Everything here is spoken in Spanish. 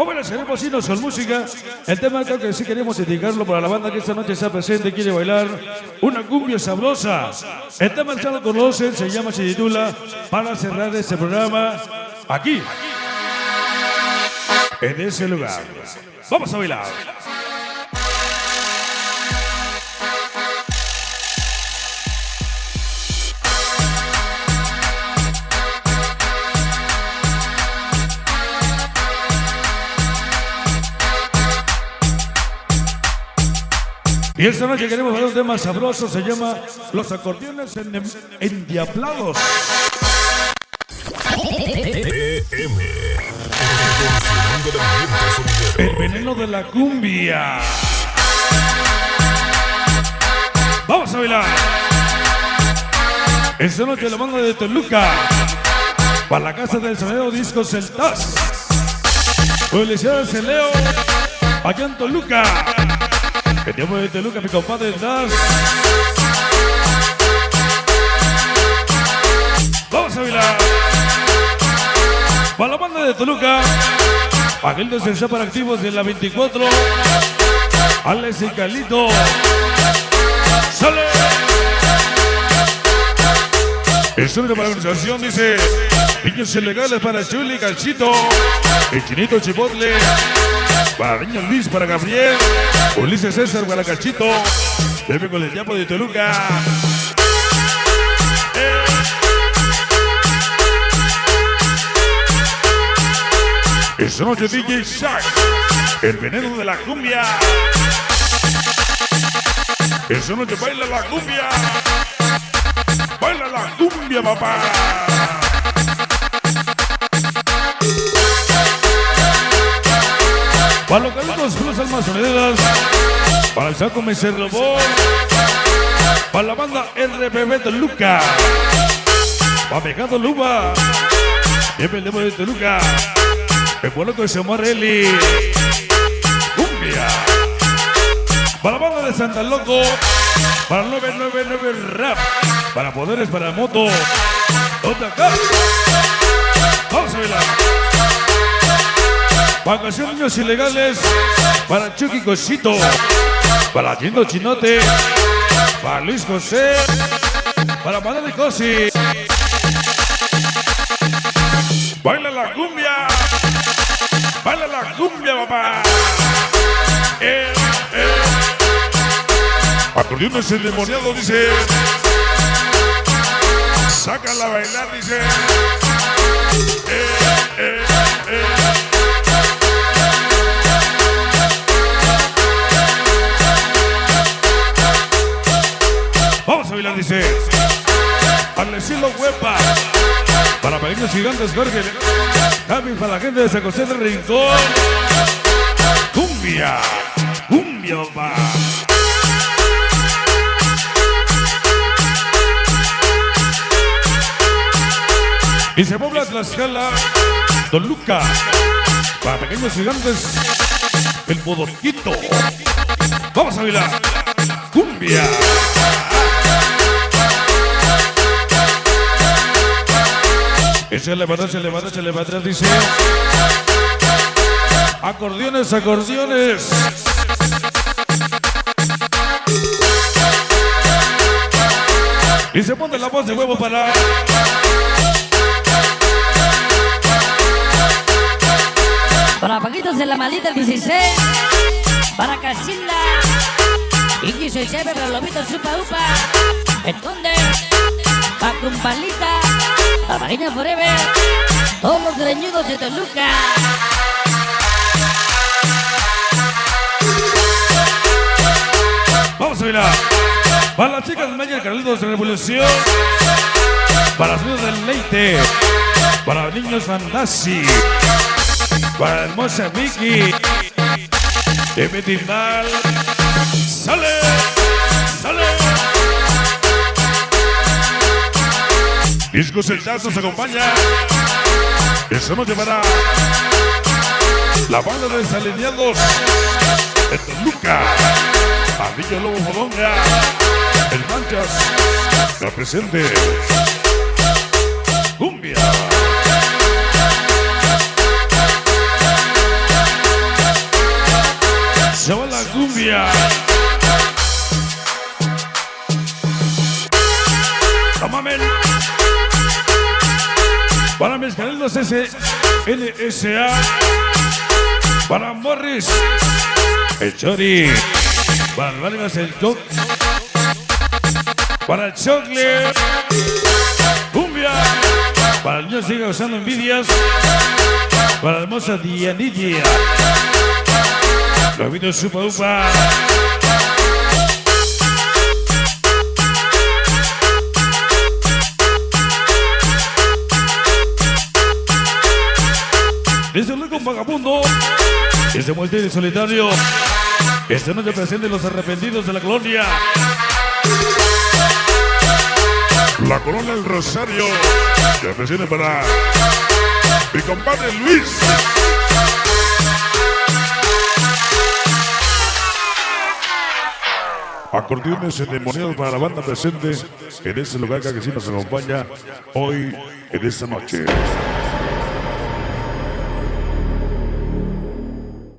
Jóvenes, seremos hinos con música. El tema creo que sí queremos dedicarlo para la banda que esta noche está presente y quiere bailar una cumbia sabrosa. El tema ya lo conocen, se titula Para cerrar este programa aquí, en ese lugar. Vamos a bailar. Y esta noche queremos ver un tema sabroso, se llama Los acordeones endiablados. El veneno de la cumbia. Vamos a bailar. Esta noche la banda de Toluca, para la casa del sonido Discos El Taz. Felicidades en Leo, allá en Toluca. El tiempo de Toluca, mi compadre El Taz. Vamos a bailar. Para la banda de Toluca, aquellos que están para activos de la 24, Alex y Calito. ¡Sale! Esto de la organización dice: niños ilegales para Chuli, Calchito, el Chinito Chipotle, para niño Luis, para Gabriel, Ulises César, para Calchito, Pepe con el tiempo de Toluca. Esta noche DJ Shark, el veneno de la cumbia. Esta noche baila la cumbia. Baila la cumbia, papá. Para los calitos, los almas sonideras, para el saco Meser Lobo, para la banda RPB Toluca, para Pecado Luba, el demo de Toluca. El pueblo que se llama Relly cumbia. Para la banda de Santa Loco, para 999 Rap, para Poderes, para Moto, otra acá. Vamos a bailar. Para canción Niños Ilegales, para Chucky Cosito, para Tiendo Chinote, para Luis José, para Madre Cosi. Baila la cumbia. ¡Baila la cumbia, papá! Acordeones endemoniado, dice. Sácala a bailar, dice. Vamos a bailar, dice. Al estilo Huepa. Para pequeños gigantes, Jorge. Javi, para la gente de San José del Rincón. Cumbia. Cumbia, papá. Y se pobla Tlaxcala, Toluca. Para pequeños gigantes, el Bodorquito. Vamos a bailar. Cumbia. Échale para atrás, dice. Acordeones, acordeones. Y se pone la voz de huevo para... Para Paquitos de la Maldita 16. Para Casilla. Ingi soy Cheve, para Lobito Supa Upa. El Conde. Para Cumpalita. Para Marina Forever. Todos los greñudos de Toluca. Vamos a bailar. Para las chicas de Mayer Carlitos de Revolución. Para los niños del Leite. Para los niños Fantasi. Para la hermosa Vicky. M. Timbal. ¡Sale! ¡Sale! Discos El Taz nos acompaña. Eso nos llevará la banda de Desalineados de Toluca. Ardillo Lobo Fodonga. El Manchas. La presente. Cumbia. Se va la cumbia. No mamen. Para Mezcaleros SNSA. Para Morris. El Chori. Para Vargas el Doc. Para el Chocle. Cumbia. Para el niño siga usando envidias. Para la hermosa Dianilla. Los videos Supa Upa. Desde luego un vagabundo. Desde muerte de solitario. Esta noche presente los arrepentidos de la colonia. La Colonia del Rosario. Que presente para mi compadre Luis. Acordeones ceremoniales para la banda presente en este lugar que sí nos acompaña hoy en esta noche.